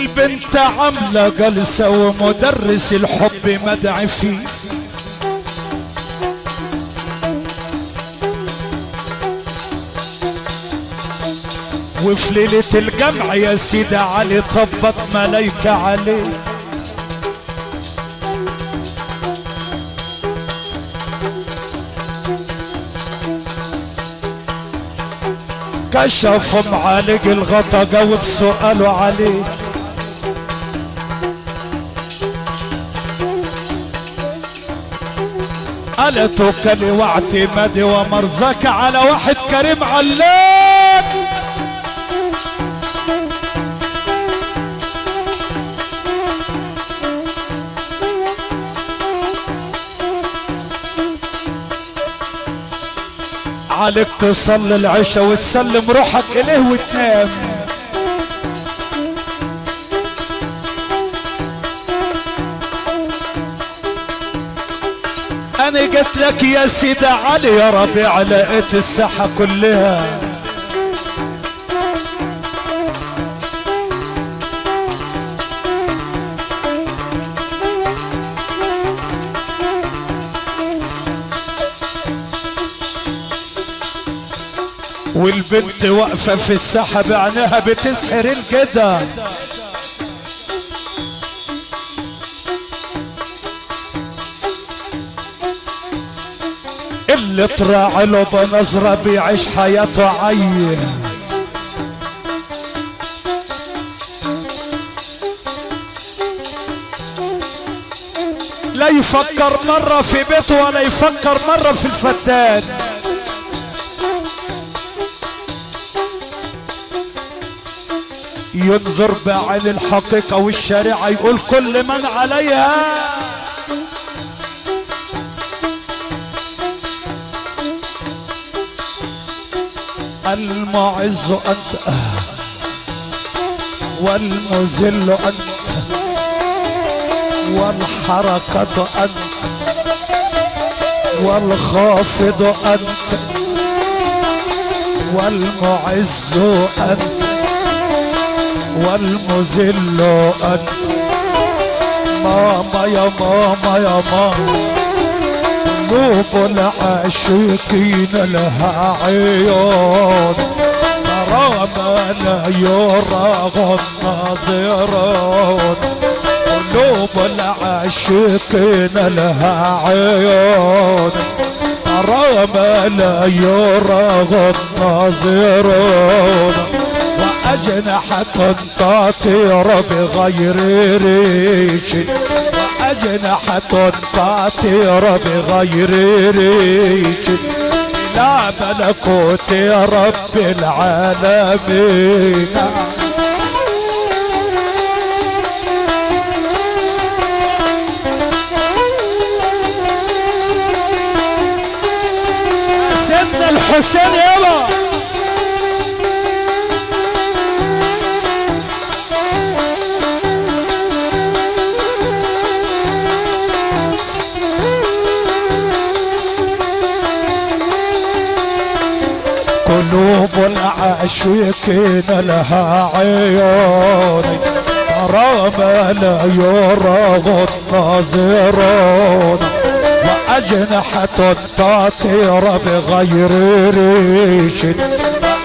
البنت عاملة جلسة ومدرس الحب مدعي فيه، وفي ليلة الجمع يا سيدي علي طبت ملايكة عليه، كشف معالج الغطا جاوب سؤاله عليه، قالت توكلي واعتمادي ومرزك على واحد كريم علام، عليك تصلي العشاء وتسلم روحك اليه وتنام، انا قلت لك يا سيدي علي يا ربيع لقيت الساحة كلها والبنت واقفة في الساحة بعينها بتسحر الجدع، اللي تراعي له بنظرة بيعيش حياته عيه، لا يفكر مرة في بيته ولا يفكر مرة في الفتان، ينظر بعين الحقيقة والشريعة يقول كل من عليها المعز أنت والمذل أنت والحركة أنت والخافض أنت والمعز أنت والمذل أنت، ماما يا ماما يا ماما، قلوب العاشقين لها عيون ترى ما لا يراها الناظرون، قلوب العاشقين لها عيون ترى ما لا يراها الناظرون، وأجنحة تطير بغير ريش، وأجنحة تطير بغير ريش إلى ملكوت رب العالمين. سيدنا الحسين يابا قلوب العاشقين لها عيون ترى ما لا يراها الناظرون، وأجنحة تطير بغير ريش،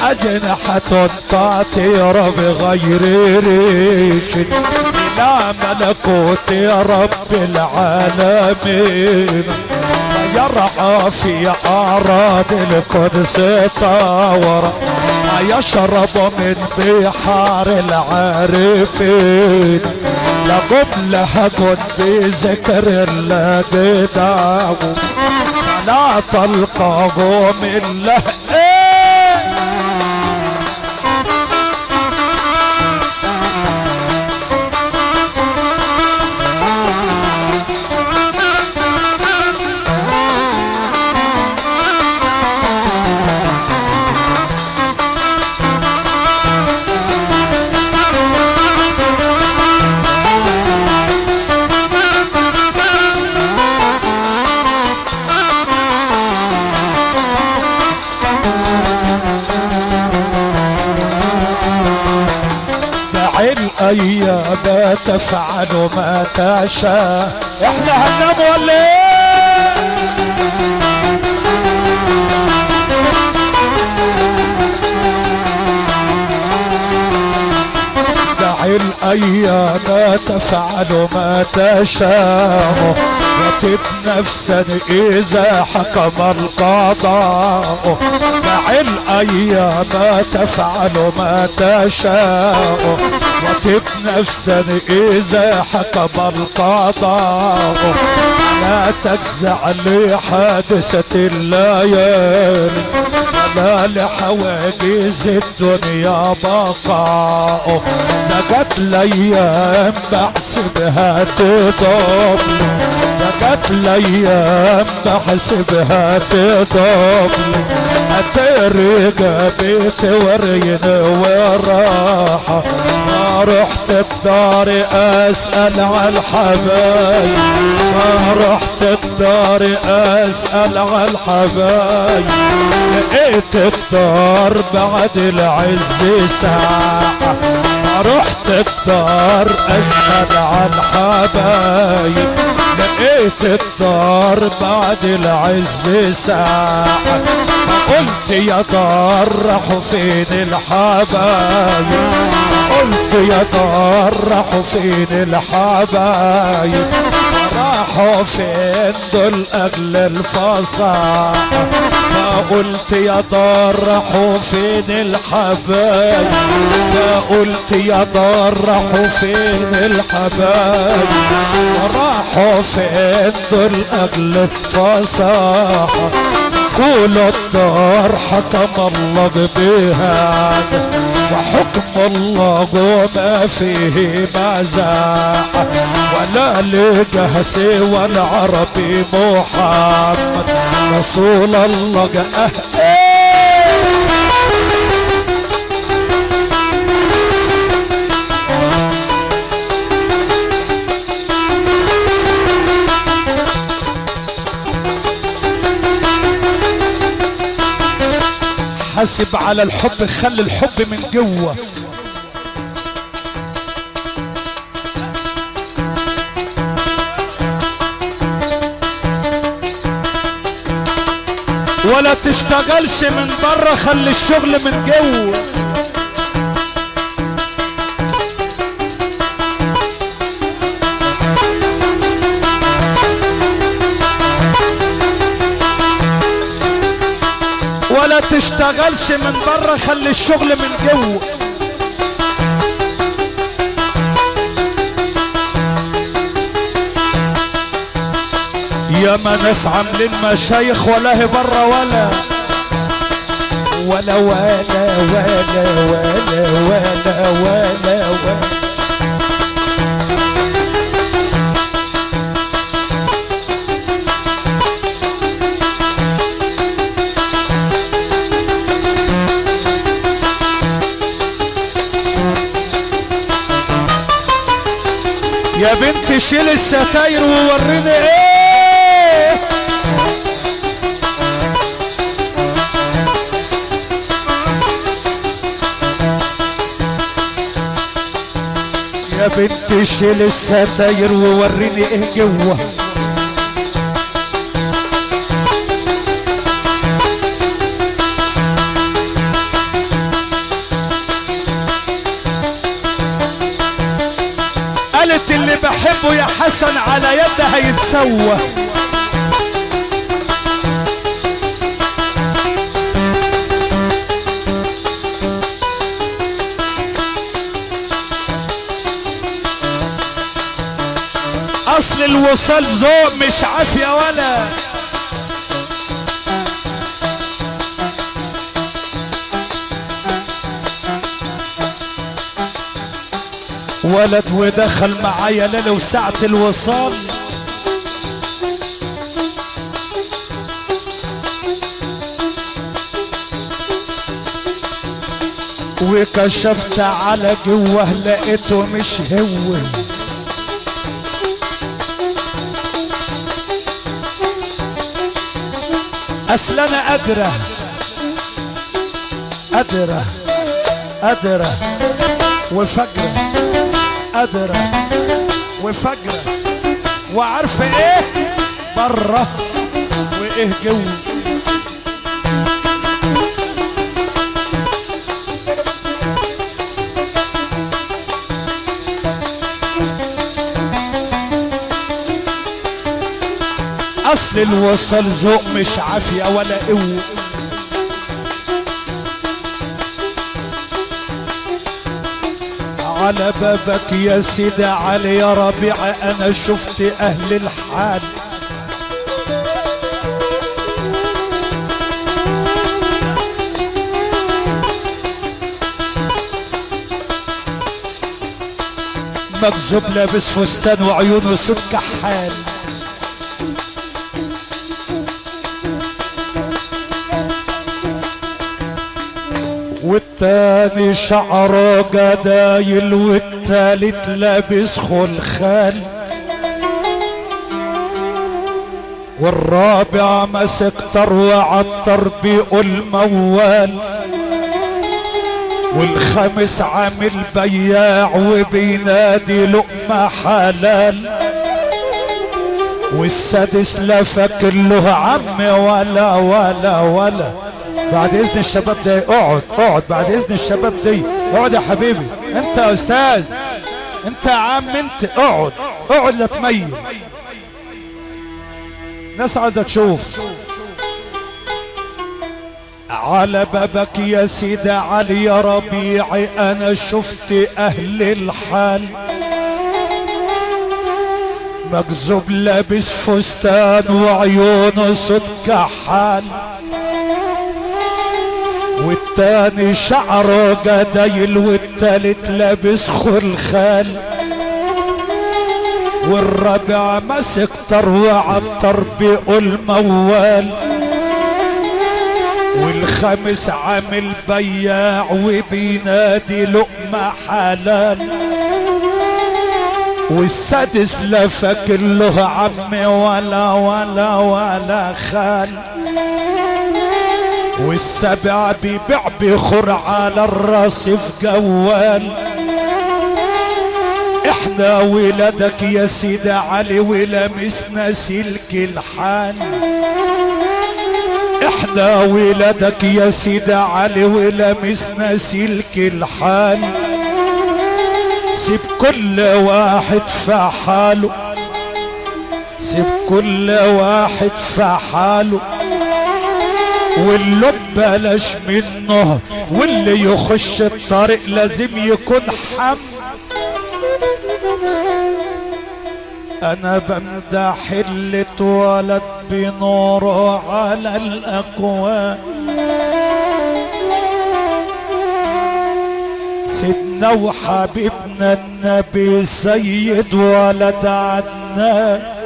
وأجنحة تطير بغير ريش إلى ملكوت رب العالمين، يرعى في أعراض القدس طاورة، يشرب من بحار العارفين، لقم لهج بذكر الله بداو فلا تلقاه من له الايام تفعل ما تشاء. احنا هننام ولا ايه؟ الايام تفعل ما تشاء وتتنفسا اذا حكم القضاء. دع الايام تفعل ما تشاء وتتنفسا اذا حكم القضاء. لا تجزع لحادثة الليالي ولا لحواجز الدنيا بقاء. زكت الايام بحسبها تضل، زكت الايام بحسبها تضل. اترجى بيت ورين وراحة ما رحت الدار اسأل على الحبايب، ما رحت الدار اسأل على الحبايب. لقيت الدار بعد العز ساعة فرحت الدار اسأل عن حبايب. لقيت الدار بعد العز ساعة فقلت يا دار راحوا فين الحبايب، قلت يا دار راحوا فين الحبايب. راحوا فين دول اجل الفصاحة فقلت يا دار راحوا فين الحبايب، فقلت يا دار راحوا فين الحبايب. راحوا فين دول اجل الفصاحة. كل الدار حكم الله بهذا وحكم الله وما فيه مزاح. ولا لقى سوى العربي محمد رسول الله جاء. حاسب على الحب، خلي الحب من جوه. ولا تشتغلش من بره، خلي الشغل من جوه. ولا تشتغلش من بره، خلي الشغل من جوه. يا ما ناس عاملين مشايخ ولا هي بره ولا ولا ولا ولا ولا ولا ولا ولا. يا بنت شيل الستاير ووريني ايه. يا بنت شيل الستاير ووريني ايه جوه. قالت اللي بحبه يا حسن على يده هيتسوى. اصل الوصال ذوق مش عافية ولا. ولد ودخل معايا ليلة وساعة الوصال وكشفت على جوه لقيته مش هو. اصل انا قادرة وفجرة قادرة وفجرة وعارفة ايه بره وايه جوه. اصل الوصل ذوق مش عافية ولا قوة. على بابك يا سيدي علي يا ربيع انا شفت اهل الحال. مكذوب لابس فستان وعيونه صوت كحال. والتاني شعره جدايل والتالت لابس خلخال. والرابع ماسك طر عطر بيقول موال. والخامس عامل بياع وبينادي لقمة حلال. والسادس لا فاكر له عم ولا ولا ولا. بعد اذن الشباب ده اقعد بعد اذن الشباب دي اقعد يا حبيبي. انت يا استاذ انت يا عم انت اقعد لا تميل. ناس عايزه تشوف. على بابك يا سيدي علي يا ربيعي انا شفت اهل الحال. مكذوب لابس فستان وعيونه صوت كحال. والتاني شعره جدايل والتالت لابس خلخال. والرابع ماسك طر عطر بيقول موال. والخامس عامل بياع وبينادي لقمة حلال. والسادس لا فاكر له عم ولا ولا ولا خال. والسابع بيبيع بخور على الرصيف جوال. احنا ولادك يا سيدي علي ولمسنا سلك الحال. احنا ولادك يا سيدي علي ولمسنا سلك الحال. سيب كل واحد في حاله. سيب كل واحد في حاله. واللي بلاش منه واللي يخش الطريق لازم يكون حم. انا بمدح اللي اتولد بنوره على الاكوان. سيدنا وحبيبنا النبي سيد ولد عدنان.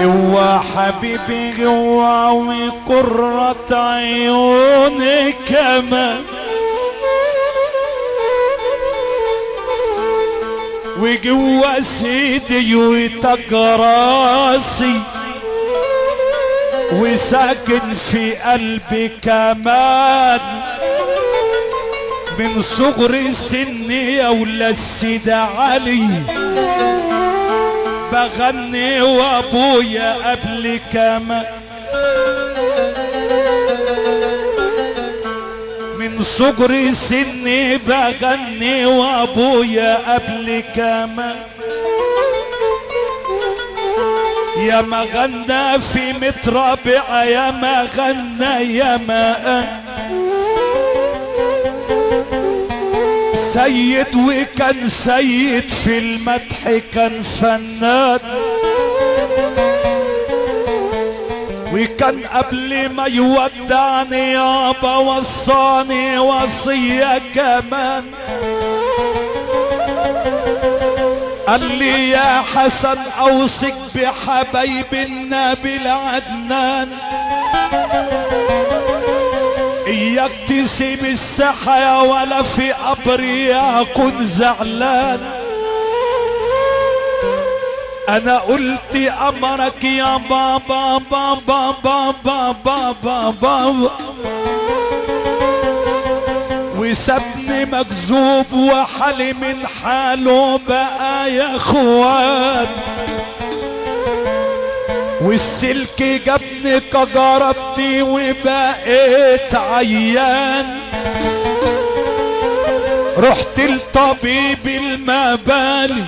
هو حبيبي هو وقرة عيوني كمان. وجوا سيدي وتاج راسي. وساكن في قلبي كمان. من صغر سني يا ولاد سيدي علي بغني وابويا قبل كمان. من صغر سني بغني وابويا قبل كمان. يا ما غنى في مترابعة يا ما غنى يا ما سيد وكان سيد في المدح كان فنان. وكان قبل ما يودعني يابا وصاني وصية كمان. قال لي يا حسن اوصيك بحبايب النبي العدنان. اياك تسيب الساحة يا ولا في قبري اكون زعلان. انا قلت امرك يا بابا بابا بابا بابا بابا. وسابني مكذوب وحالي من حاله بقى يا اخوان، والسلك جابني كجربتي وبقيت عيان. رحت لطبيب المبالي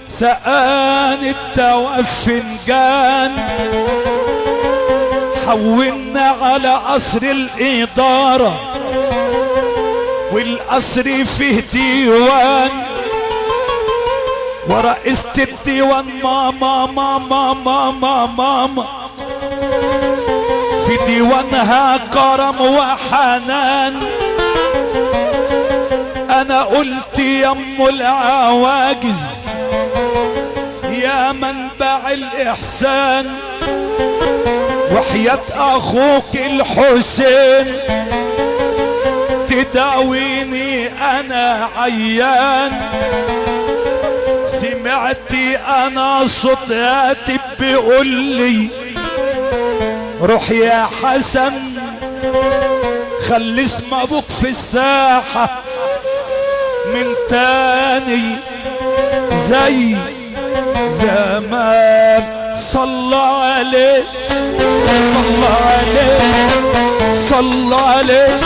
سقاني الدواء في فنجان، حولنا على قصر الإدارة والقصر فيه ديوان، ورئيسة الديوان ماما ماما ماما ماما، في ديوانها كرم وحنان. انا قلت يا ام العواجز يا منبع الاحسان، وحياة اخوك الحسين تداويني انا عيان. سمعتي انا صوت هاتف بيقول لي روح يا حسن خلي اسم ابوك في الساحة من تاني زي زمان. صلى عليه صلى عليه صلى عليه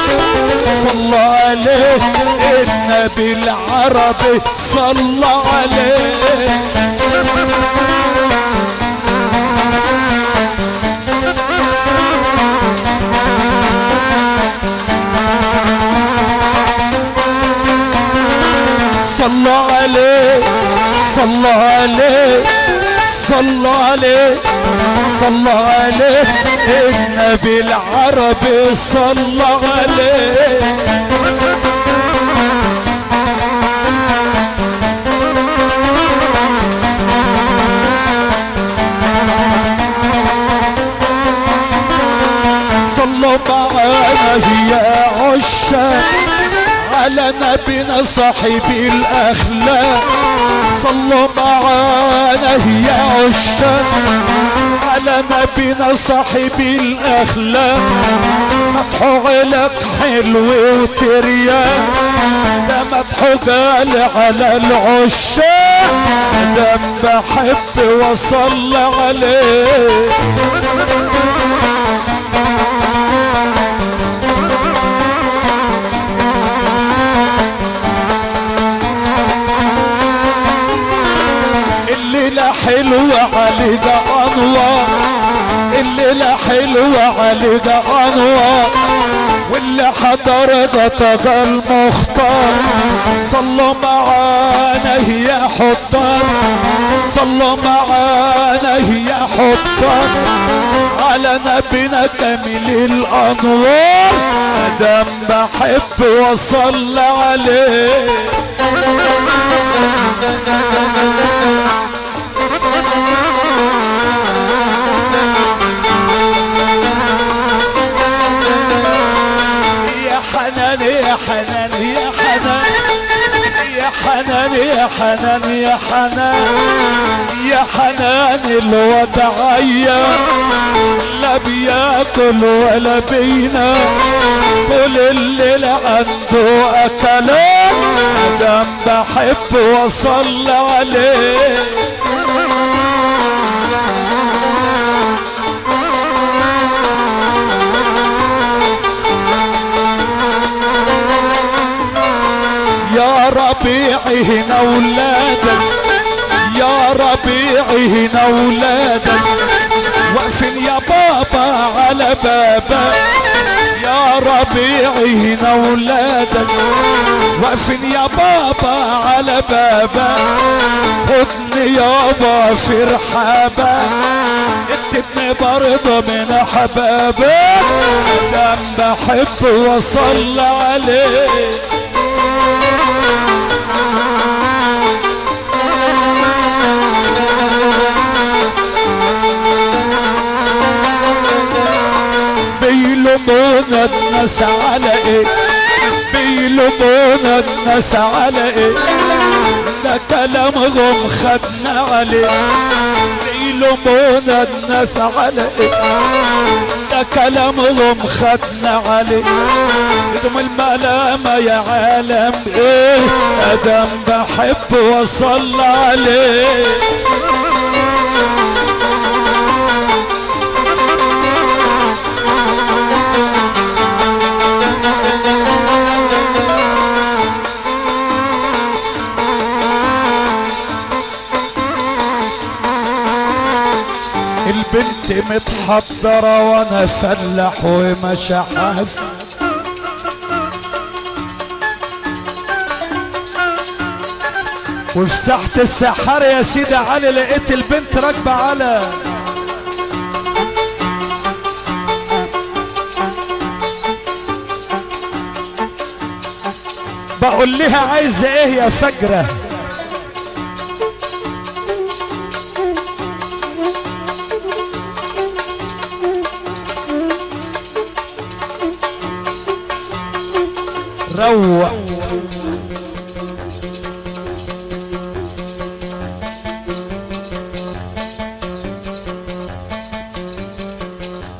صلى عليه النبي العربي صلى عليه. صلى عليه صلى عليه صلى عليه صلى عليه النبي العربي صلى عليه. صلوا معانا يا عشاق على نبينا صاحب الاخلاق. صلوا معانا يا عشاق على نبينا صاحب الاخلاق. مدحو لك حلو وترياق، ده مدحو قال على العشاق، ده بحب وصلى عليه. الليلة حلوة عليك أنوار، الليلة حلوة عليك أنوار، واللي حضر غطى المختار. صلوا معانا يا حضار، صلوا معانا يا حضار على نبينا كامل الأنوار، أدم بحب وصلى عليه. يا حنان يا حنان يا حنان يا حنان يا حنان يا حنان يا حنان الوضعية، لا بياكل ولا بينام طول الليل عنده اكلات، ادم بحب وصلى عليه. يا ربيعي هنا ولادك، يا ربيعي هنا ولادك واقفين يا بابا على بابك. يا ربيعي هنا ولادك واقفين يا بابا على بابك. خدني يابا في رحابك، اكتبني برضه من حبابك، دم بحب وصلى عليه. بيلومونا الناس على ايه، بيلومونا الناس على ايه، ده كلامهم خدنا عليه. بيلومونا الناس على ايه، ده كلامهم خدنا عليه. عليكم الملامة يا عالم ايه ادم بحب وصل عليه البنت متحضرة وانا فلح ومشحف وفي ساحة السحار يا سيدي علي لقيت البنت راكبة على بقول لها عايزة ايه يا فجرة روق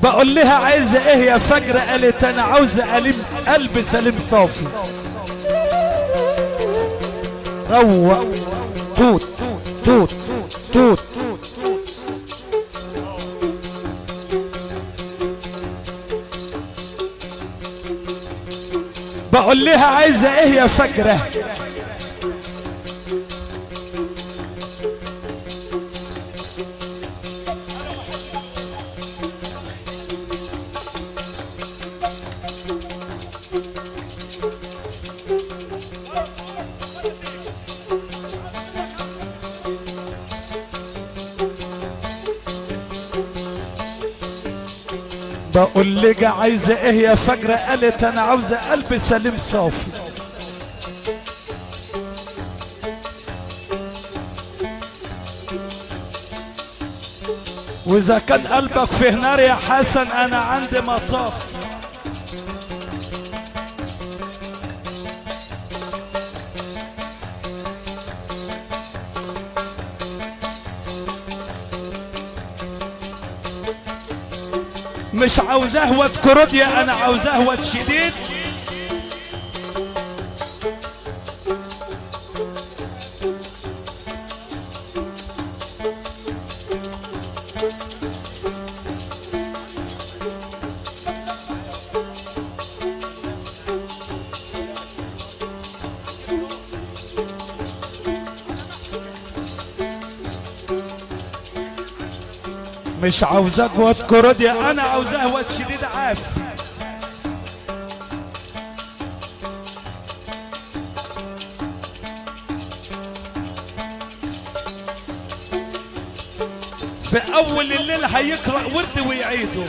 بقول لها عايزه ايه يا فجرة قالت انا عاوزه قلب سليم صافي روق توت توت توت بقول لها عايزه ايه يا فجرة بقول لك عايزه ايه يا فجرة قالت انا عاوزه قلب سليم صافي واذا كان قلبك فيه نار يا حسن انا عندي مطاف مش عاوزاه واد كروديا انا عاوزاه واد شديد مش عاوزاك واد كروديا انا عاوزاه واد شديد عاف في اول الليل هيقرأ ورد ويعيده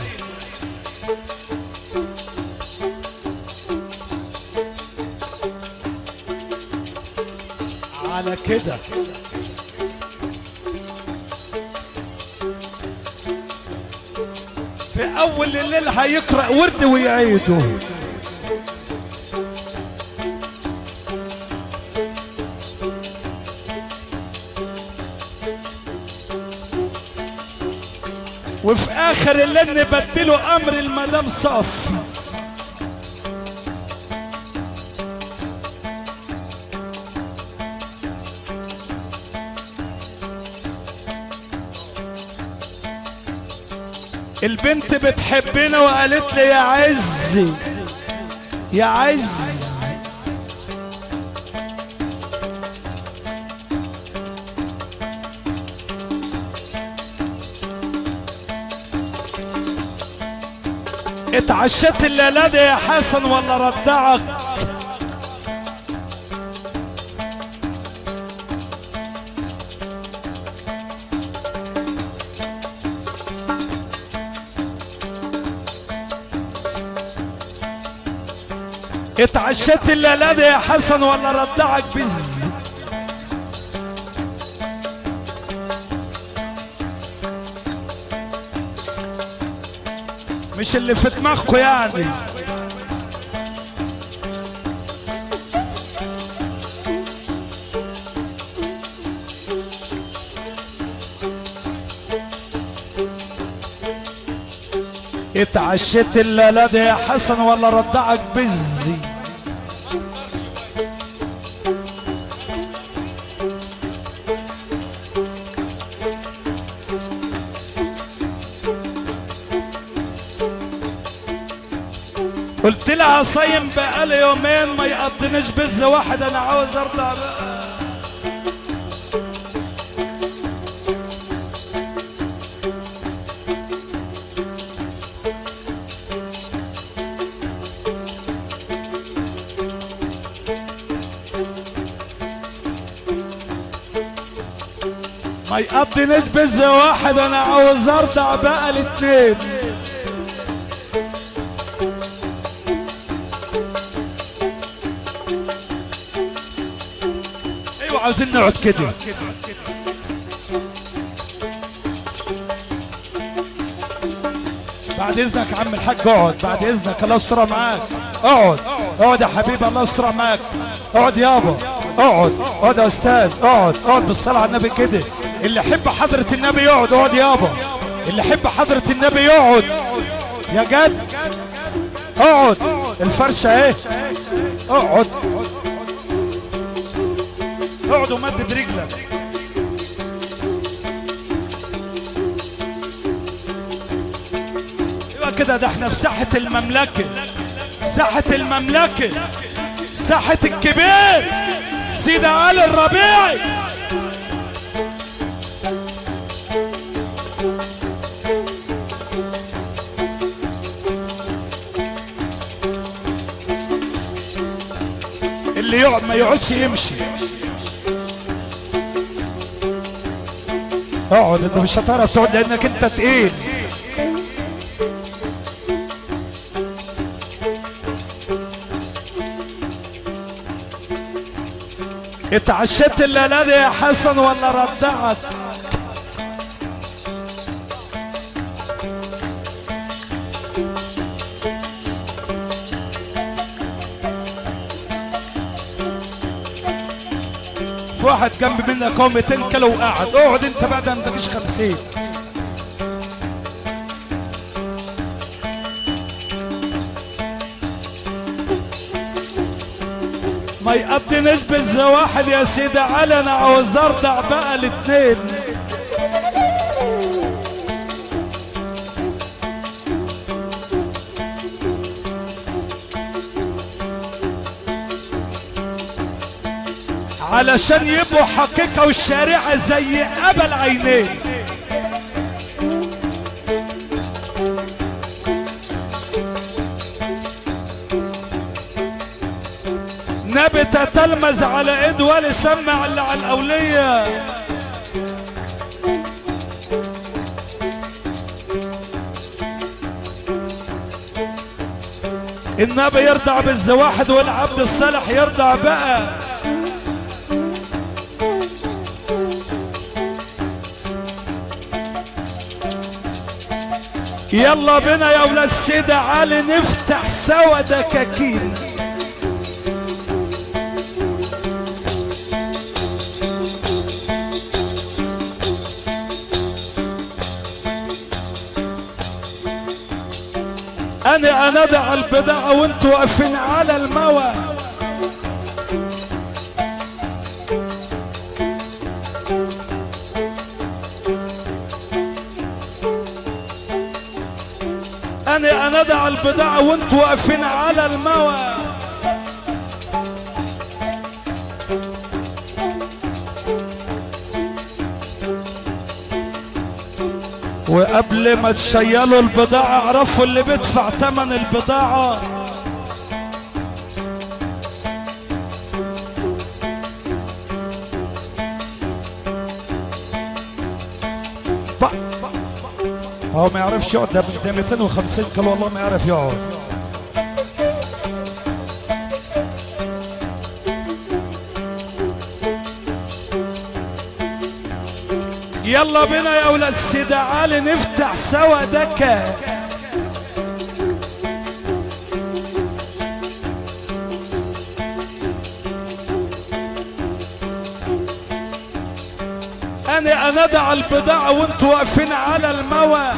على كده في اول الليل هيقرأ ورد ويعيده وفي اخر الليل نبدله امر المدام صافي البنت بتحبنا وقالت لي يا عزي يا عز اتعشت الليلة دي يا حسن ولا ردعك اتعشت الليلة دي يا حسن ولا ردعك بز مش اللي في دماغكوا يعني اتعشت الليلة دي يا حسن ولا ردعك بزي قلت لها صايم بقالي يومين ما يقضنيش بز واحد، انا عاوز ارضع بقى. ما يقضنيش بز واحد، انا عاوز ارضع بقى الاتنين. ايوه عاوزين نقعد كده. بعد اذنك يا عم الحاج اقعد، بعد اذنك الله يستر معاك. اقعد اقعد يا حبيبي، الله يستر معاك. اقعد يابا، اقعد اقعد يا استاذ، اقعد اقعد بالصلاه على النبي كده. اللي يحب حضره النبي يقعد. اقعد يابا، اللي يحب حضره النبي يقعد يا جد. اقعد، الفرشه اهي. اقعد اقعد ومدد رجلك. ايوه كده، ده احنا في ساحة المملكة، ساحة المملكة، ساحة الكبير سيدي علي الربيعي. اللي يقعد ما يقعدش يمشي. اقعد، انت مش هتعرف تقعد لانك انت تقيل. اتعشت الليله دي يا حسن ولا ردعت؟ في واحد جنب منك هو 200 كيلو وقاعد. اقعد انت بقى، ده ما تجيش 50. ما يقضنيش بز واحد يا سيدي علي، انا عاوز ارضع بقى الاتنين. علشان يبقوا حقيقة والشريعة زي قبل عينين. نبي تتلمذ على ايد ولي سمع اللي على الاولية. النبي يرضع بالزواحد والعبد الصالح يرضع بقى. يلا بنا يا ولاد سيدي علي نفتح سوا دكاكين. انا ندع البضاعة وانتوا واقفين على الموى. انا ندع البضاعة وانتوا واقفين على الموى. وقبل ما تشيلوا البضاعة اعرفوا اللي بيدفع ثمن البضاعة. هو ما يعرفش يقعد، ده 250 كيلو والله ما يعرف يقعد. يلا بنا يا ولاد سيدي علي نفتح سوا دكا. انا ندع البضاعة وانتوا واقفين على الموى.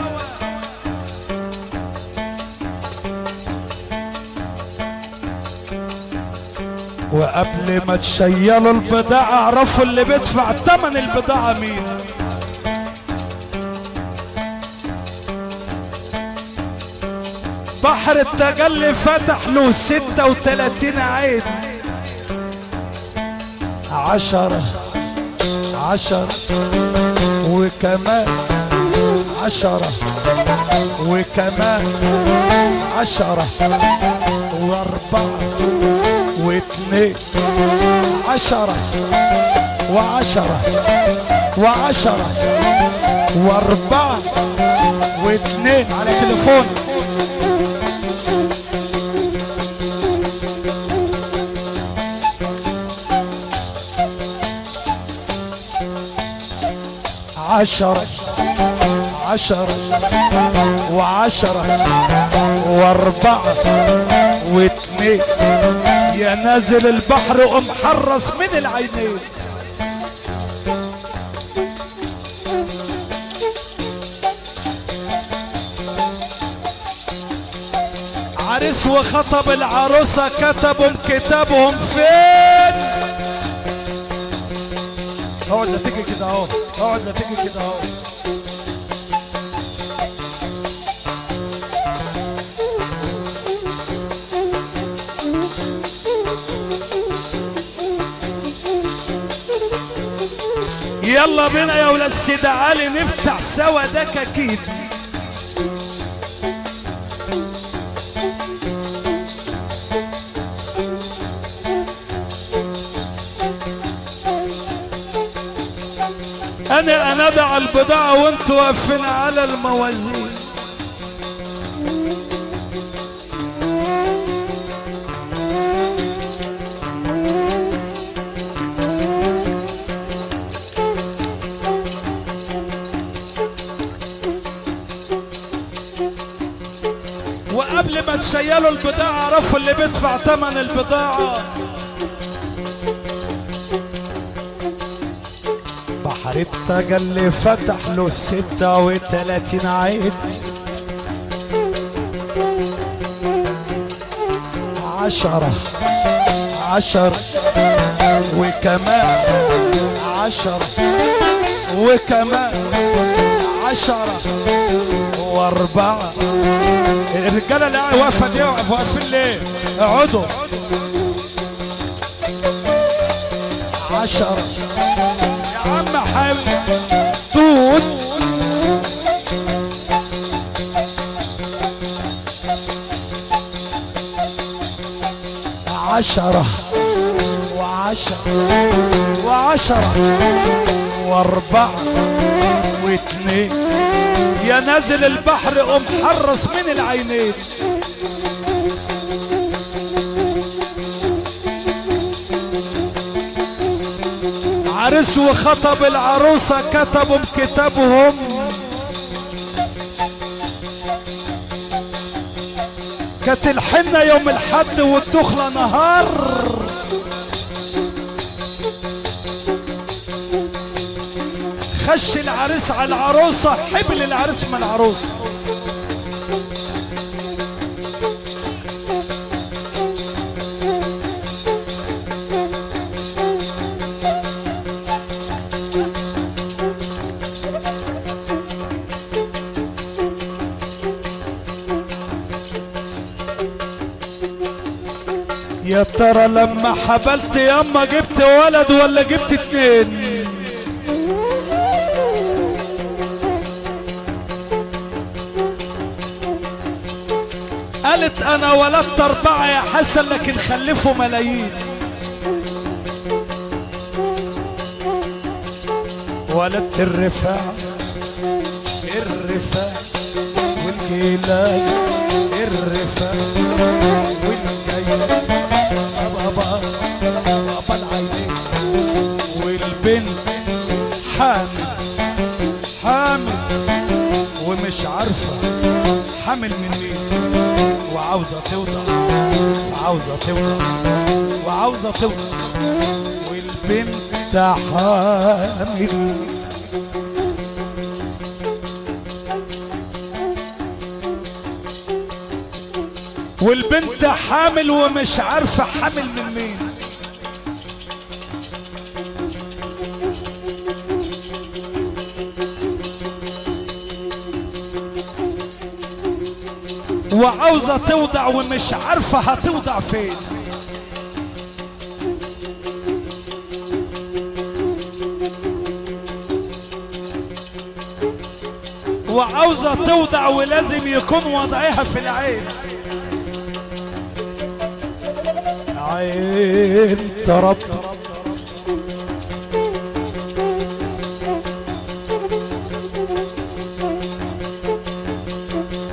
وقبل ما تشيلوا البضاعة اعرفوا اللي بيدفع تمن البضاعة مين. بحر التجلي فتح له 36 عين. 10 وكمان 10 وكمان 10 و4 و2 10 و10 و10 و4 و2 على تليفون. عشرة و10 و4 و2 يا نازل البحر ومحرص من العينين. عريس وخطب العروسة كتبهم كتابهم فين؟ اقعد لا تيجي كده اهو، اقعد لا تيجي كده اهو. يلا بينا يا ولاد سيدة علي نفتح سوا دكاكين. انا انادع البضاعة وانتوا واقفين على الموازين. وقبل ما تشيلوا البضاعة عرفوا اللي بيدفع ثمن البضاعة. بحر التجلي فتح له 36 عين. 10 وكمان 10 وكمان 10 و4. الرجاله اللي واقفه دي واقفين ليه؟ اقعدوا. 10 يا عم حبيبي توت. 10 و10 و4 و2 يا نازل البحر قوم حرص من العينين. عريس وخطب العروسة كتبوا بكتابهم كانت الحنة يوم الحد والدخلة نهار. خش العريس على العروسة حبل العريس من العروسة. يا ترى لما حبلت ياما جبت ولد ولا جبت 2؟ قالت انا ولدت 4 يا حسن لكن خلفوا ملايين. ولدت الرفاع والجيلان الرفاع والجيلان بابا العينين. والبنت حامل ومش عارفة حامل من مين، وعاوزة توضع والبنت حامل. والبنت حامل ومش عارفة حامل من مين. وعاوزة توضع ومش عارفة هتوضع فين. وعاوزة توضع ولازم يكون وضعها في العين. عين ترب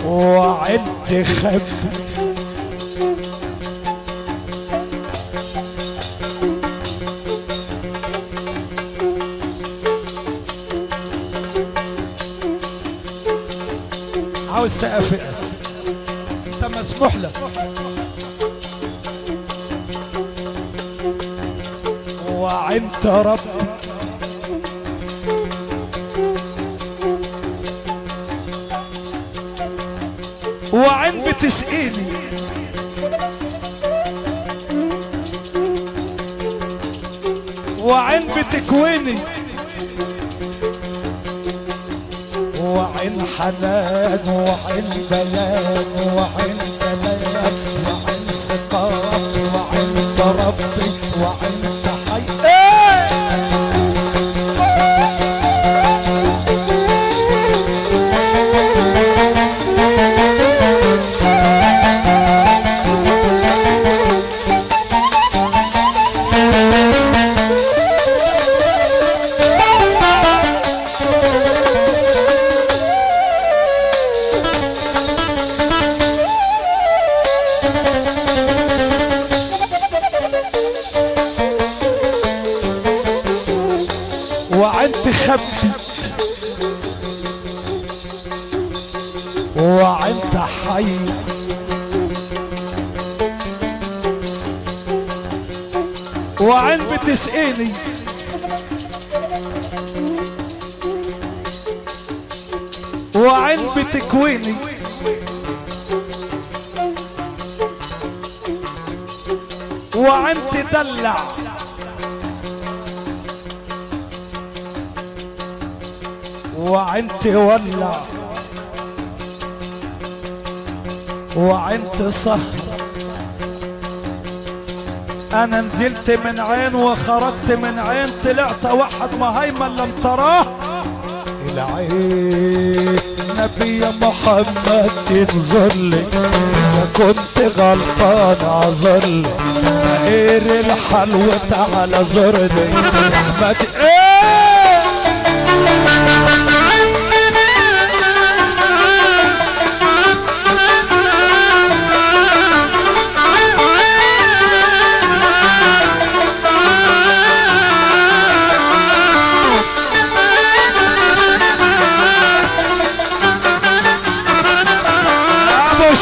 وعين تخب عاوز تقفز انت مسموح لك. وعين ترب وعين بتسقيني وعين بتكويني وعين حنان وعين بيان وعين كلام وعين ثقة وعين تربي وعين تحيي. وعين تخبي وعين تحيي وعين بتسقيني وعين بتكويني وعين تدلع وعين تولع وعين تصهصه. انا نزلت من عين وخرجت من عين طلعت واحد مهيمن لم تراه. العين نبي محمد تنظر لي اذا كنت غلطان اعذرلي فقير الحلو تعالى زرني يا احمد.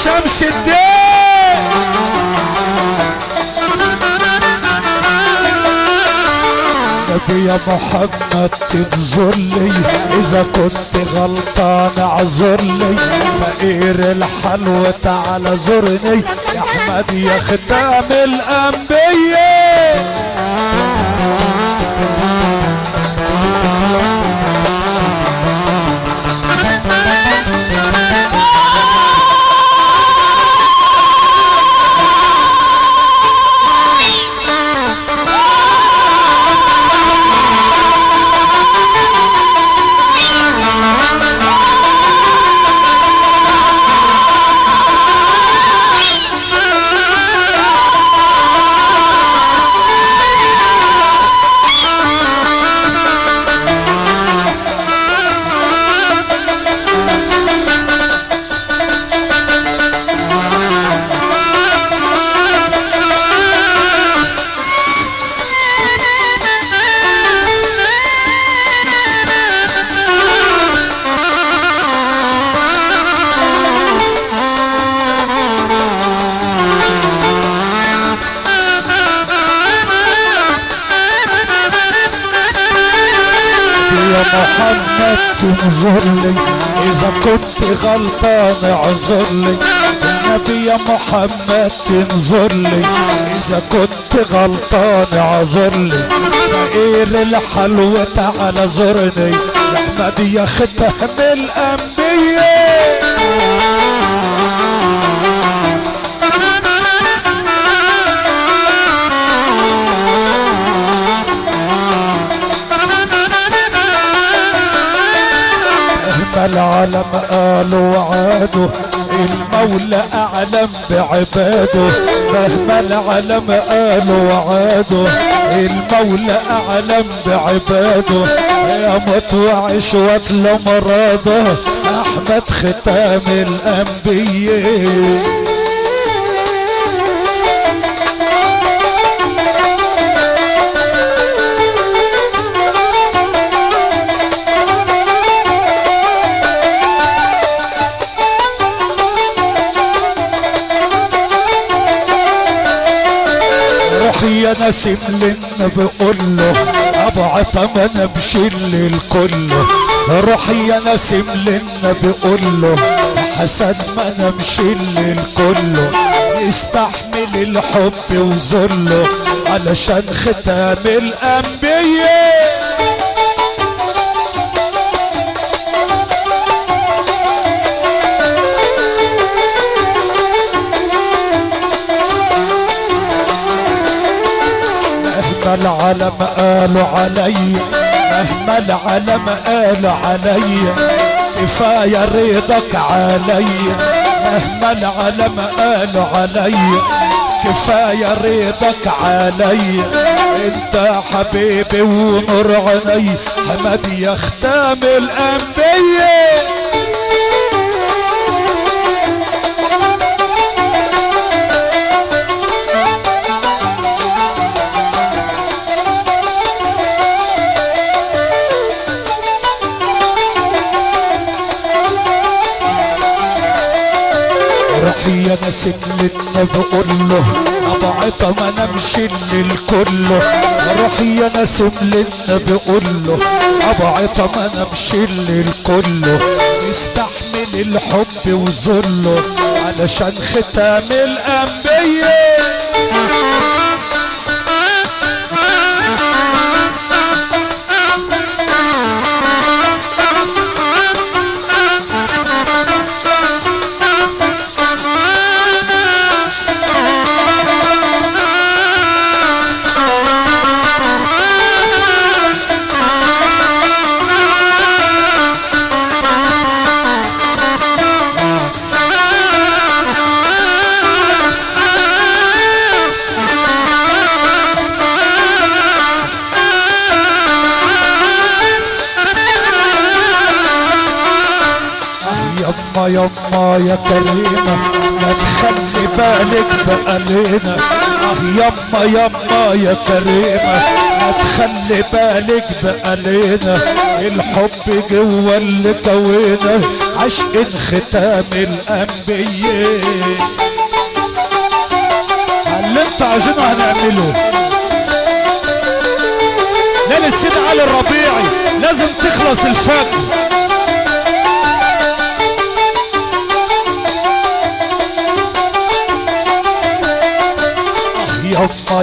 شمس الدين نبي يا محمد تنظر لي اذا كنت غلطان اعذرلي فقير الحلو تعالى زرني يا احمد يا ختام الانبياء. محمد تنظر لي اذا كنت غلطان اعذرلي. النبي يا محمد تنظر لي اذا كنت غلطان اعذرلي فقير الحلو تعالى زرني يا احمد يا ختام الانبياء. العالم قالوا وعادوا المولى اعلم بعباده. مهما العالم قالوا وعادوا المولى اعلم بعباده. يا موت وعيش واتلى مراده احمد ختام الانبياء. يا نسيم للنبي قول له ابو عطا انا بشيل الكل. روح يا نسيم للنبي قول له حسن ما انا بشيل الكل. يستحمل الحب وذله علشان ختام الانبياء. العالم قالوا علي مهما العالم قالوا علي كفاية رضاك علي. مهما العالم قالوا علي كفاية رضاك علي. انت حبيبي ونور عيني حمد يا ختام الانبياء. يا نسيم للنبي قول له ابو عطا ما انا مشيل الكل. روح يا نسيم للنبي قول له ابو عطا ما انا مشيل الكل. يستحمل الحب وذله علشان ختام الانبياء. يما يا كريمة ما تخلي بالك بقلينا. يما يا كريمة ما تخلي بالك بقلينا. الحب جوا اللي كوينا عشق ختام الانبياء. اللي انت عايزينه هنعمله. ليلة السيد علي الربيعي لازم تخلص الفجر. يما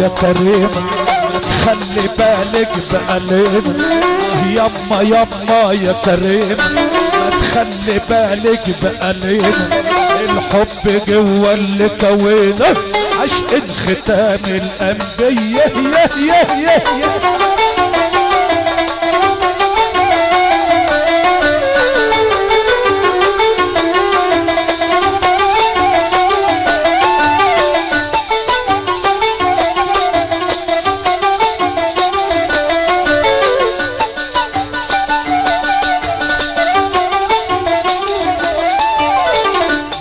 يا كريمة ما تخلي بالك بقلينا. يما يا كريمة ما تخلي بالك بقلينا. الحب جوا اللي كوينا عشق ختام الانبياء.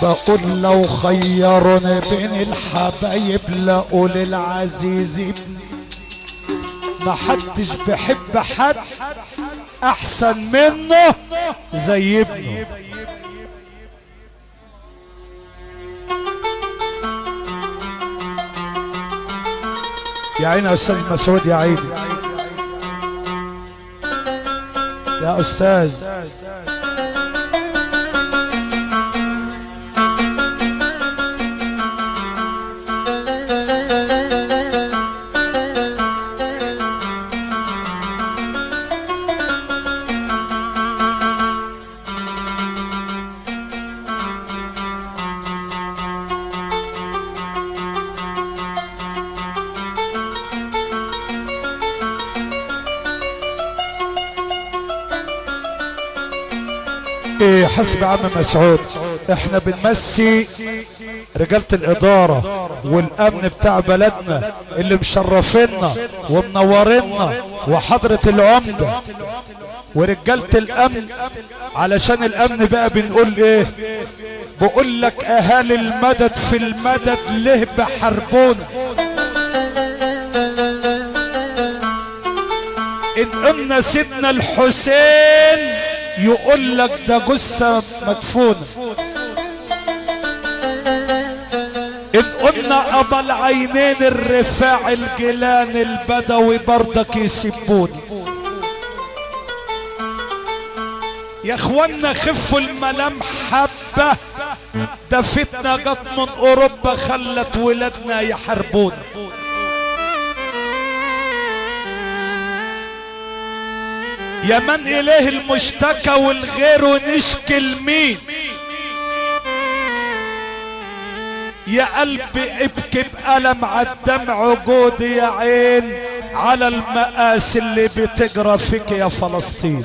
بقول لو خيروني بين الحبايب لاقول العزيز ابني. ما حدش بحب حد احسن منه زي ابنه. يا عيني يا استاذ مسعود، يا عيني يا استاذ. حسبي حسبي عم مسعود. احنا بنمسي رجالة الادارة والامن بتاع بلدنا اللي مشرفينا ومنورينا وحضرة العمدة ورجالة الامن. علشان الامن بقى بنقول ايه؟ بقول لك اهالي المدد في المدد ليه بحربونا؟ ان قلنا سيدنا الحسين يقول لك ده جثة مدفونة. ان قلنا ابا العينين الرفاع الجيلاني البدوي برضك يسبوني. يا اخوانا خفوا الملام حبة، ده فتنة جت من اوروبا خلت ولادنا يحاربونا. يا من اليه المشتكى والغيره نشكي لمين؟ يا قلبي ابكي بألم عالدمع جودي يا عين على المآسي اللي بتجرى فيك يا فلسطين.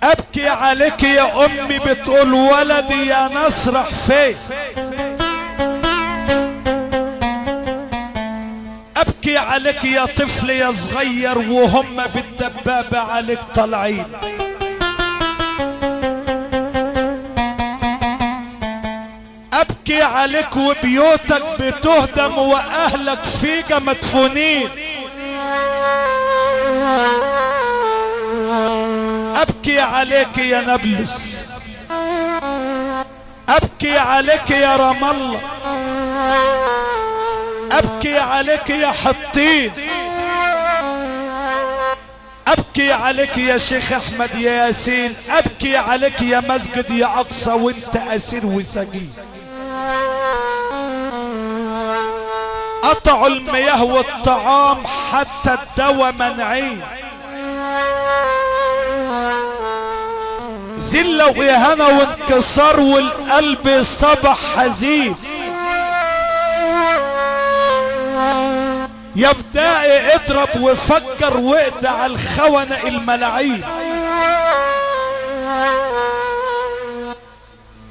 ابكي عليك يا امي بتقول ولدي يا نصرح فين. ابكي عليك يا طفل يا صغير وهم بالدبابة عليك طالعين. ابكي عليك وبيوتك بتهدم واهلك فيك مدفونين. ابكي عليك يا نابلس، ابكي عليك يا رام الله، ابكي عليك يا حطين، ابكي عليك يا شيخ احمد يا ياسين، ابكي عليك يا مسجد يا اقصى وانت اسير وسجين. قطعوا المياه والطعام حتى الدواء منعين. ذلة واهانة وانكسار والقلب صبح حزين. يا فدائي اضرب وفكر واقضي على الخونة الملاعين.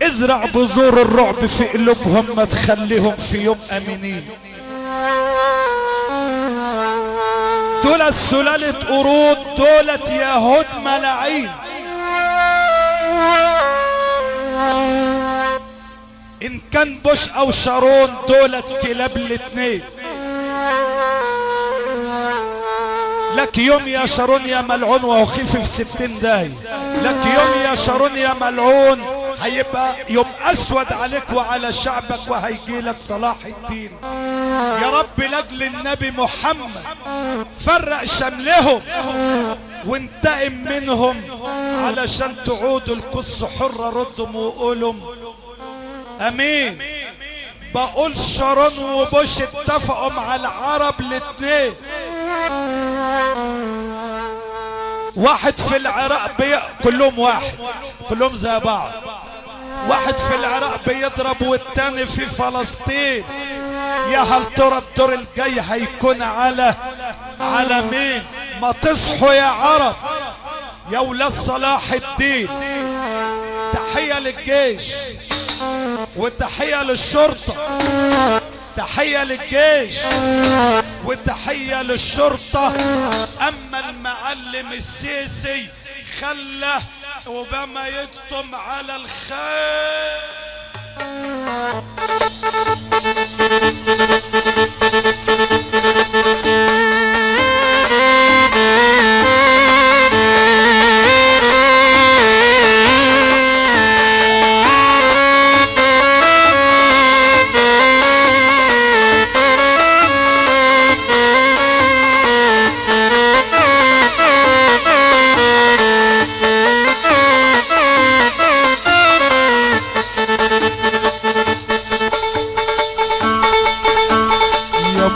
ازرع بذور الرعب في قلوبهم ما تخليهم في يوم امنين. دولت سلالة قرود، دولت يهود ملاعين. ان كان بوش او شارون دولت كلاب الاتنين. لك يوم يا شارون يا ملعون وهو خفف 60 داي. لك يوم يا شارون يا ملعون هيبقى يوم اسود عليك وعلى شعبك وهيجيلك صلاح الدين. يا رب لاجل النبي محمد فرق شملهم وانتقم منهم علشان تعودوا القدس حرة. ردهم وقولوا امين. بقول شارون وبوش اتفقوا مع العرب الاتنين. واحد في العراق كلهم واحد، كلهم زي بعض. واحد في العراق بيضرب والتاني في فلسطين. يا هل ترى الدور الجاي هيكون على مين؟ ما تصحوا يا عرب يا ولاد صلاح الدين. تحية للجيش وتحية للشرطة، تحية للجيش وتحية للشرطة. اما المعلم السيسي خلى اوباما يكتم على الخير.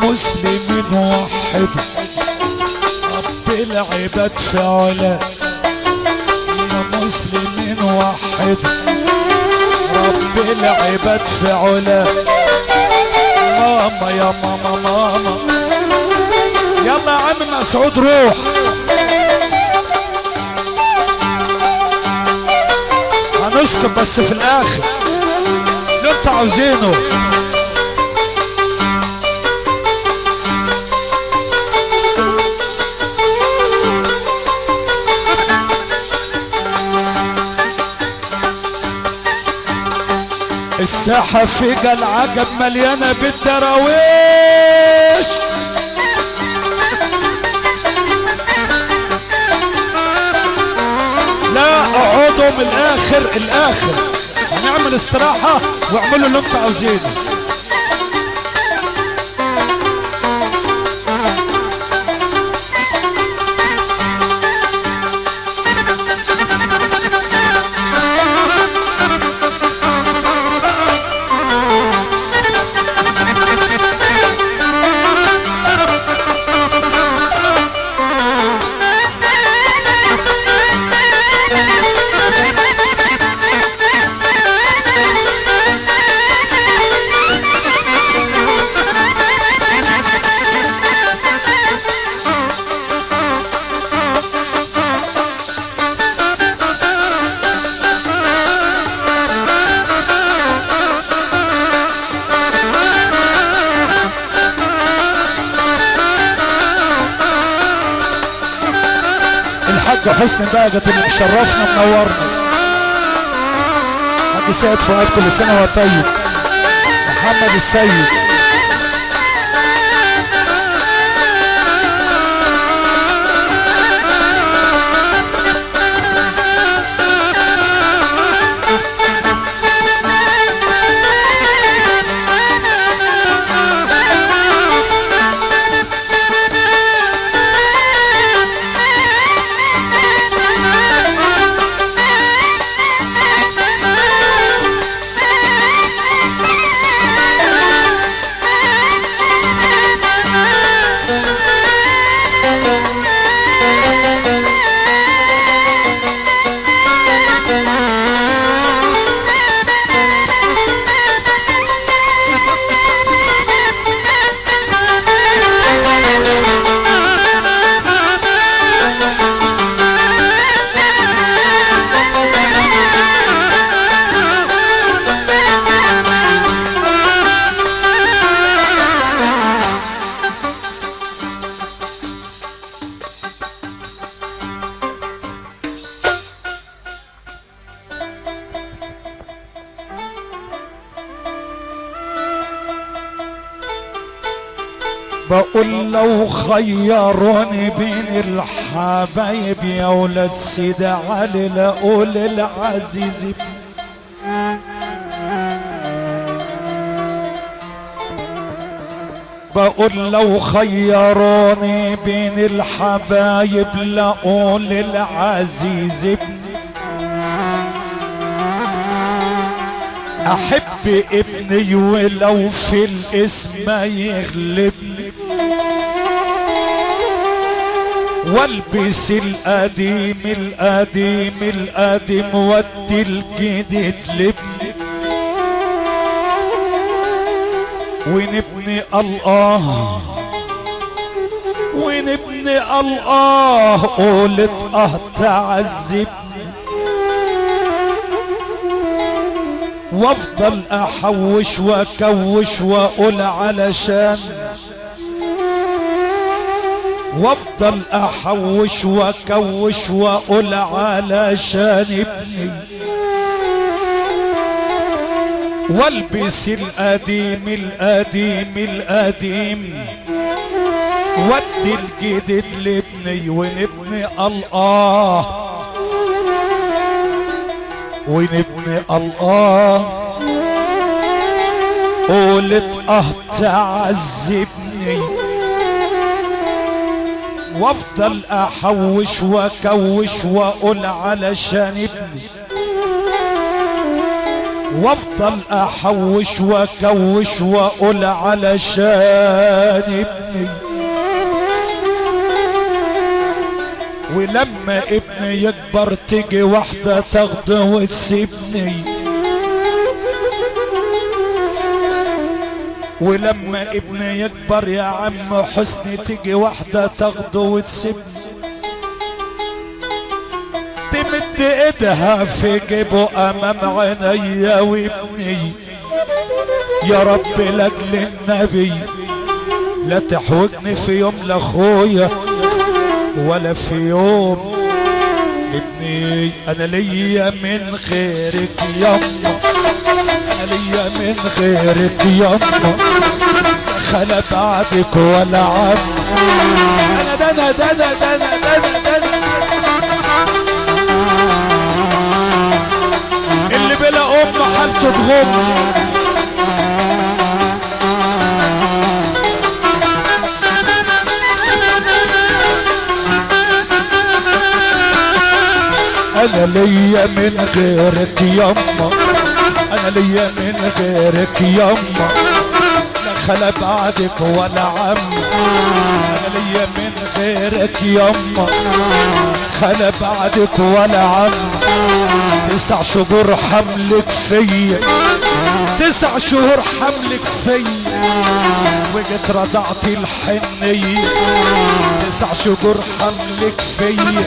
مسلمين وحدوا رب العباد في علا. يا مسلمين وحدوا رب العباد في علا. ماما يا ماما ماما يلا يا عم يا سعود روح. هنسكت بس في الاخر اللي انتوا عاوزينه. الساحة في العجب مليانة بالدراويش، لا اقعدوا من الاخر هنعمل استراحة واعملوا اللي انتوا عاوزينه. الحاج حسني بقى جت اللي مشرفنا منورنا. حاج سيد فؤاد كل سنه وهو طيب. محمد السيد بقول لو خيروني بين الحبايب يا ولاد سيدي علي لاقول العزيز بقول لو خيروني بين الحبايب لاقول العزيز ابني احب ابني ولو في الاسم يغلبني والبس القديم ودي الجديد لابني ونبني الله قولت تعذبني وافضل احوش واكوش واقول علشان وافضل احوش واكوش واقول علشان ابني والبس القديم ودي الجديد لابني ونبني الله قولت تعذبني وافضل احوش واكوش واقول علشان ابني وافضل احوش واكوش واقول علشان ابني ولما ابني يكبر تيجي واحدة تاخده وتسيبني ولما ابني يكبر يا عم حسني تيجي واحدة تاخده وتسيبني، تمد ايدها في جيبه امام عينيا وابني. يا رب لاجل النبي لا تحوجني في يوم لاخويا ولا في يوم لابني. انا ليا من غيرك يما، انا ليا من غيرك يما، لا خلا بعدك ولا عم. انا ده انا ده انا ده انا ده انا ده انا اللي بلا ام حالته تغم. انا ليا من غيرك يما، انا ليا من غيرك يما، لا خلا بعدك ولا عم. انا ليا من غيرك يما، خلا بعدك ولا عم. 9 شهور حملك فيا، 9 شهور حملك فيا، وجيت رضعتي الحنية. 9 شهور حملك فيا،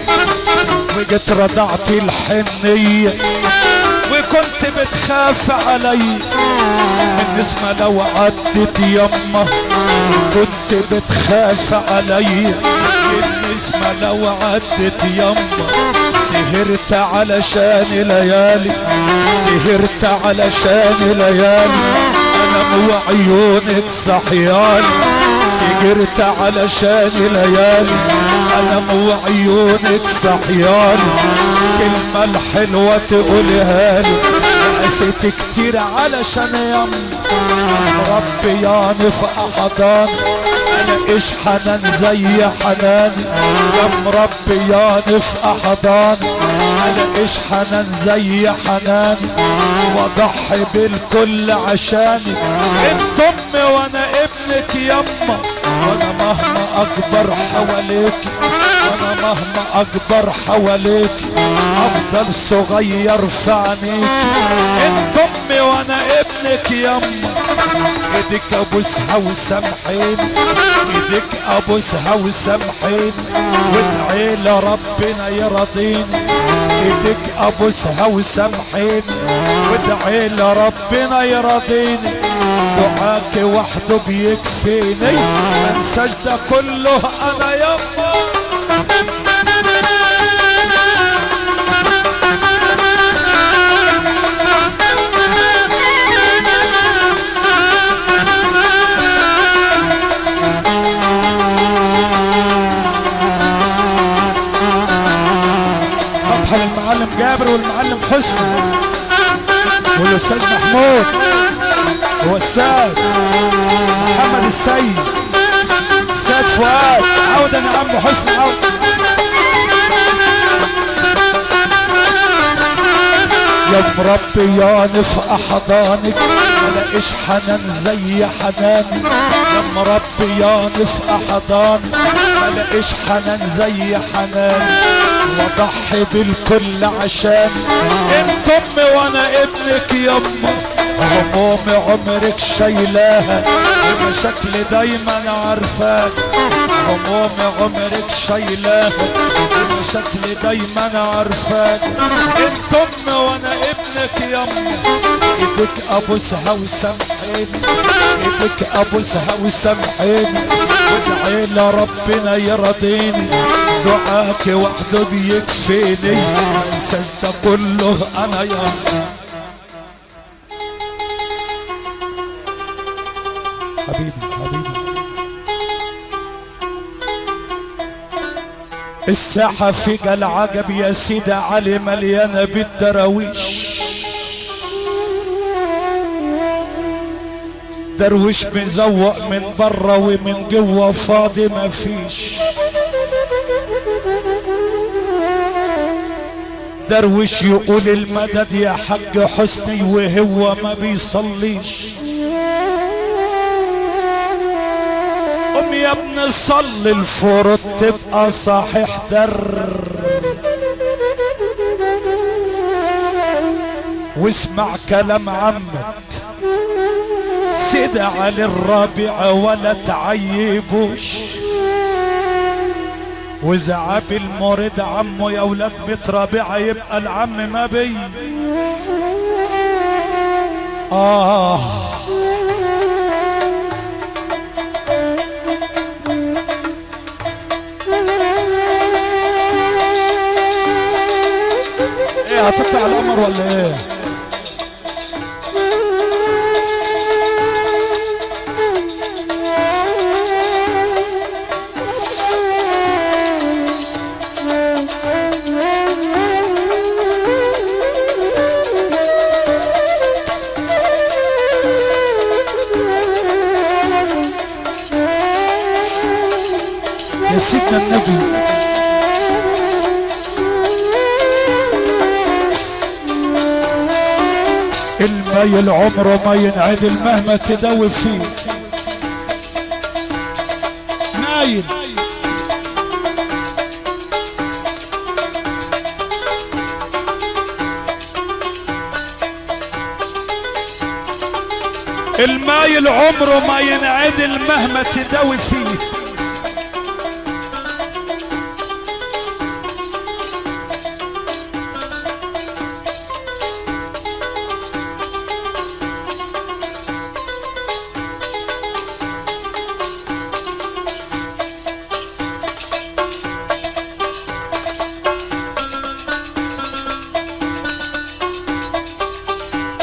وجيت رضعتي الحنية، وكنت بتخاف علي النسمة لو عدت يما. كنت بتخاف علي النسمة لو عدت يما. سهرت علشان ليالي، سهرت علشان ليالي، انا وعيونك صحيان. سهرت علشان ليالي، انا وعيونك صحيان. كلمة الحلوة تقولها لي، قست كتير علشان يما. ربي يعني في احضان انا ايش حنان زي حناني. يا مربي يعني في احضان انا ايش حنان زي حناني. واضحي بالكل عشاني، انت امي وانا ابنك يما. وانا مهما اكبر حواليك، وانا مهما اكبر حواليك، افضل صغير في عينيك. انت امي وانا ابنك يما. ايدك ابوسها وسامحيني، ايدك ابوسها وسامحيني، وادعي لربنا يرضيني. ايدك ابوسها وسامحيني، وادعي لربنا يرضيني. دعاك وحده بيكفيني، ما انساش ده كله انا يما. فتحة للمعلم جابر والمعلم حسني والاستاذ محمود والسيد محمد السيد سيد فؤاد. عودا يا عم حسني، عودا. يا مربياني في احضانك انا ايش حنان زي حناني. يا مربياني في احضانك انا ايش حنان زي حناني. واضحي بالكل عشاني، انت امي وانا ابنك يما. همومي عمرك شايلاها، ومشاكلي دايما عارفاك. همومي عمرك شايلاها، ومشاكلي دايما عارفاك. انت امي وانا ابنك يما. ايدك ابوسها وسامحيني، ايدك ابوسها وسامحيني، وادعي لربنا يرضيني. دعاك وحده بيكفيني، ما انساش ده كله انا يما. حبيبي حبيبي. الساحة في العجب يا سيدي علي مليانة بالدراويش. درويش مزوق من برا ومن جوا فاضي مفيش. درويش يقول المدد يا حق حسني وهو ما بيصليش. قوم يا ابن صلي الفروض تبقى صحيح در، واسمع كلام عمك سيد علي الرابع ولا تعيبوش، وزعاب المورد عمه يا ولاد بيت رابعة يبقى العم ما بي. ايه هتطلع القمر ولا ايه؟ يا سيدنا النبي المايل عمره ما ينعدل مهما تدوب فيه. مايل المايل عمره ما ينعدل مهما تدوب فيه.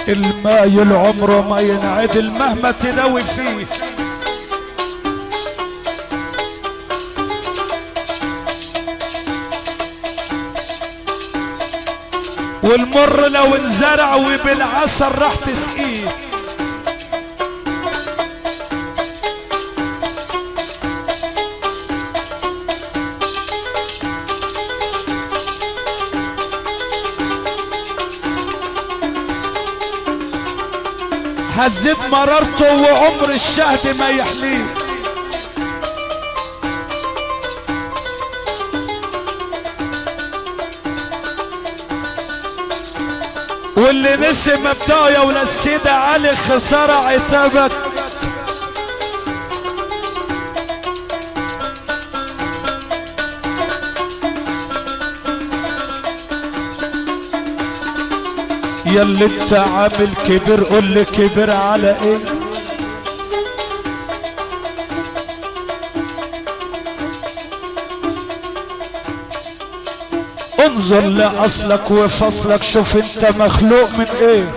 المايل عمره ما ينعدل مهما تدوي فيه. والمر لو انزرع وبالعسل راح تسقيه. هتزيد مرارته وعمر الشهد ما يحليه. واللي نسي مبدأه يا ولاد سيدة علي خسارة عتابك. ياللي انت عامل كبير قول لي كبير على ايه؟ انظر لاصلك وفصلك شوف انت مخلوق من ايه.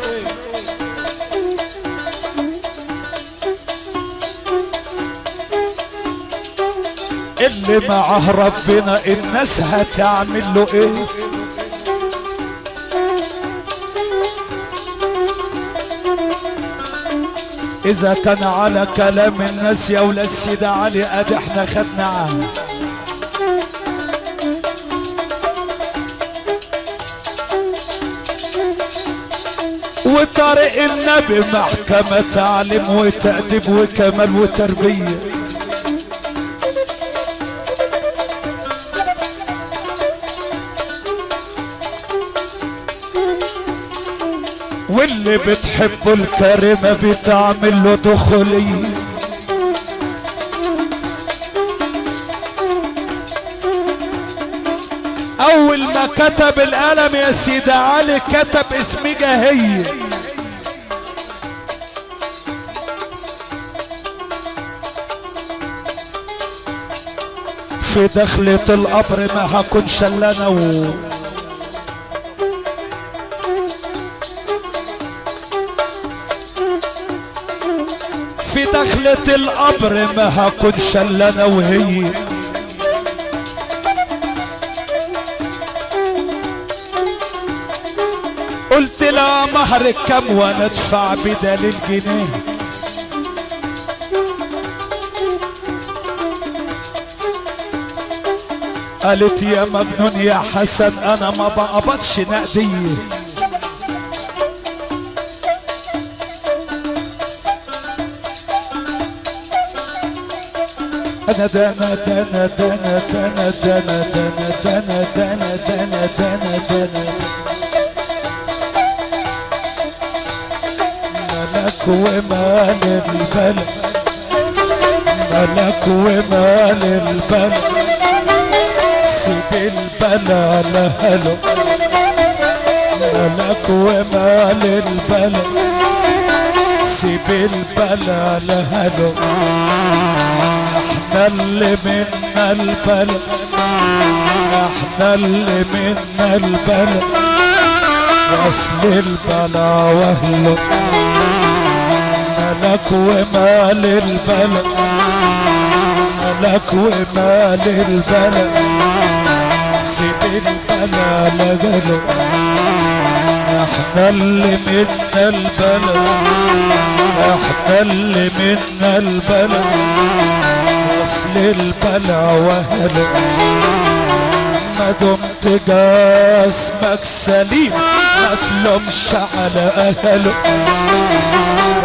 اللي معاه ربنا الناس هتعمل له ايه؟ اذا كان على كلام الناس يا ولاد سيدة علي ادي احنا خدنا عنه. وطريق النبي محكمة تعليم وتأديب وكمال وتربية. واللي بتحبه الكريمة بتعمل له دخولية. اول ما كتب القلم يا سيدة علي كتب اسمي جاهية. في دخلة القبر ما هكونش الا انا في دخلة القبر ما هكونش الا انا وهي. قلت لا مهر كم وانا ادفع بدل الجنيه. قالت يا مجنون يا حسن انا ما بقبضش نقديه. انا دانا دانا دانا دانا دانا دانا دانا دانا دانا دانا دانا ملك ومال البلد، ملك ومال البلد، سيب البلا لهله، ملك ومال البلد، سيب البلا لهله. احنا اللي منا البلد، احنا اللي منا البلد، واصل البلا واهله. ملك ومال البلد، ملك ومال البلد، سيب البلا لهله. احنا اللي منا البلد، احنا اللي منا البلد، اصل البلا واهله. ما دمت جسمك سليم ما تلومش على اهله،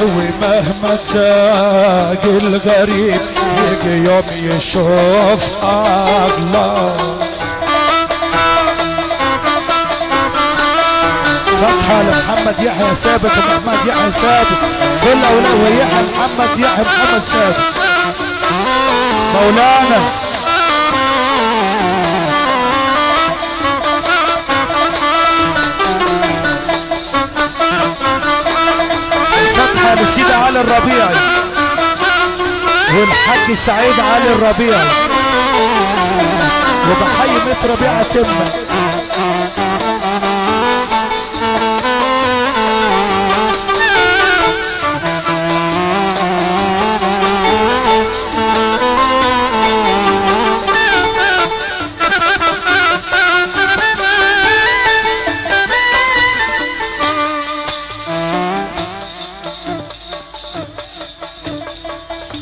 ومهما تاج الغريب يجي يوم يشوف الله. فتحة لمحمد يحيى ثابت ومحمد يحيى ثابت، كل اولاد ويحيى محمد يحيى محمد ثابت مولانا. فتحة لسيدي علي الربيعي والحاج سعيد علي الربيعي، وبحيي ميت ربيعة تمة.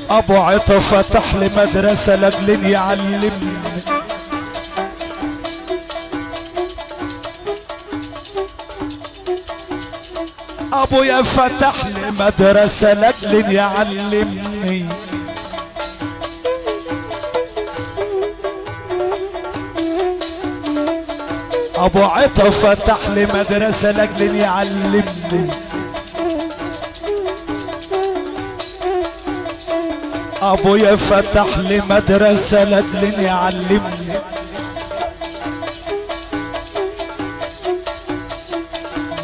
ابو عطا فتح لي مدرسة لاجل يعلمني، ابويا فتح لي مدرسة لاجل يعلمني. ابو عطا فتح لي مدرسة لاجل يعلمني، ابويا فتح لي مدرسة لاجل يعلمني.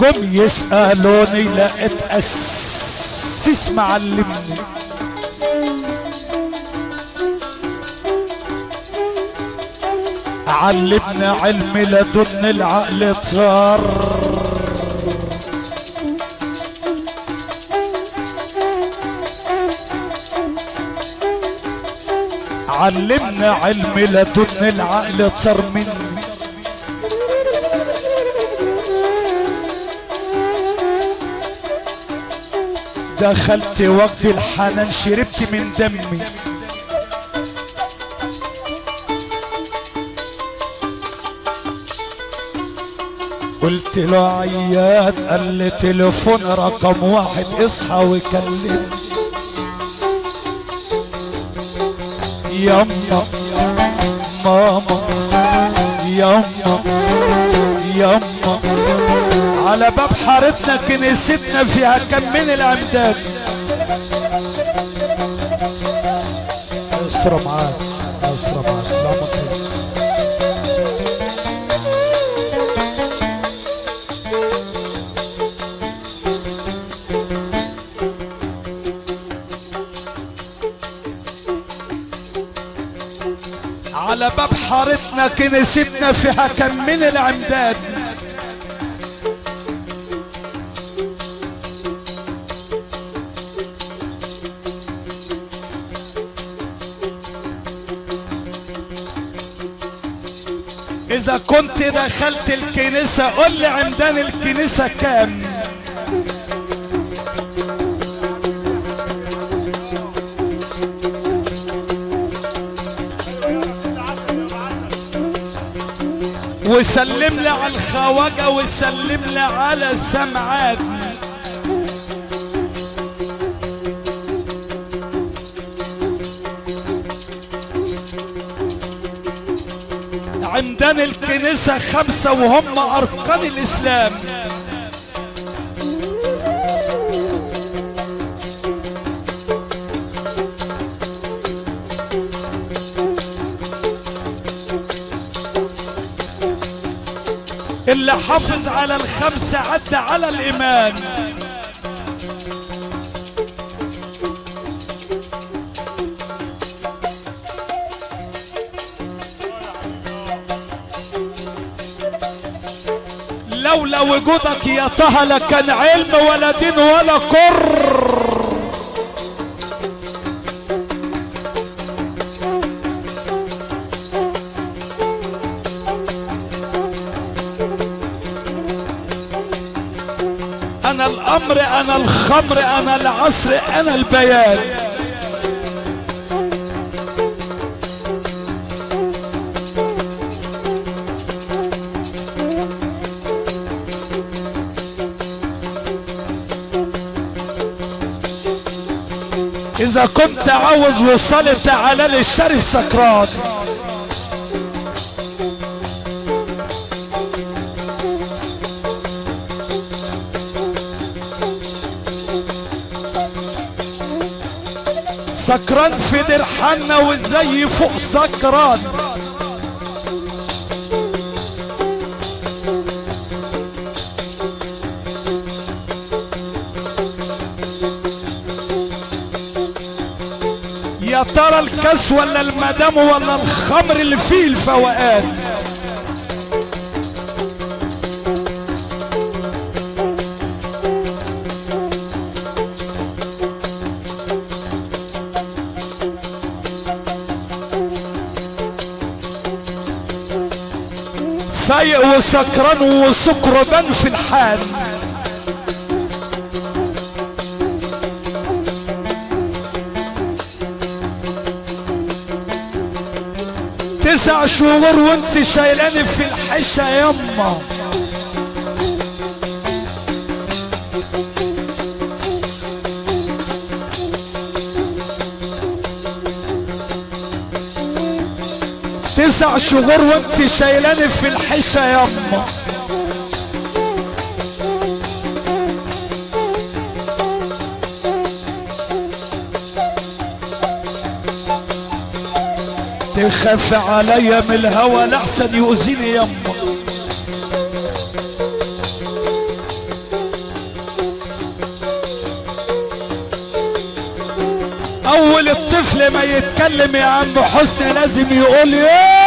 جم يسألوني لقيت أسيس معلمني، علمنا علم لدن العقل طار، علمنا علم لدن العقل طار مني. دخلت وقت الحنان شربت من دمي، قلت له عياد، قال لي تليفون رقم 1 اصحى وكلمني. يما ماما يما يما، على باب حارتنا كنيستنا فيها كم من العمدان. استر معاك استر معاك. اللهم خير. على باب حارتنا كنيستنا فيها كم من العمدان. إذا كنت دخلت الكنيسة قول لي عمدان الكنيسة كام؟ وسلم لي على الخواجة وسلم لي على السمعات. عمدان الكنيسة 5 وهم أركان الإسلام. اللي حافظ على الخمسة عدى على الإيمان. لولا وجودك يا طه لكان علم ولا دين ولا كر. انا الامر انا الخمر انا العصر انا البيان. اذا كنت عاوز وصلت على للشرف سكران. سكران في درحنا والزي فوق سكران. يا ترى الكاس ولا المدام ولا الخمر اللي فيه الفوقان. فايق وسكران وسكر بان في الحال. 9 شهور وانت شايلاني في الحشة يما. تسع شهور وانت شايلاني في الحشة يما. تخاف عليا من الهوى لحسن يؤذيني يما. اول الطفل ما يتكلم يا عم حسني لازم يقول ايه.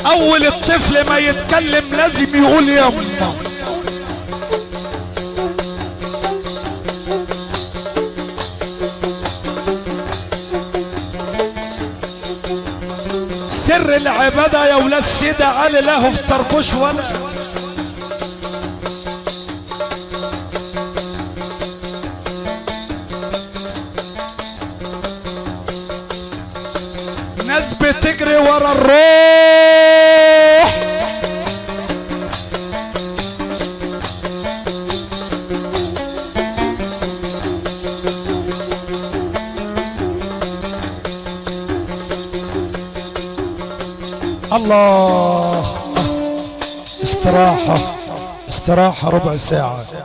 اول الطفل ما يتكلم لازم يقول يما. سر العبادة يا ولاد سيدة علي له في طربوش ولا ناس بتجري ورا الروح. الله. استراحة ربع ساعة.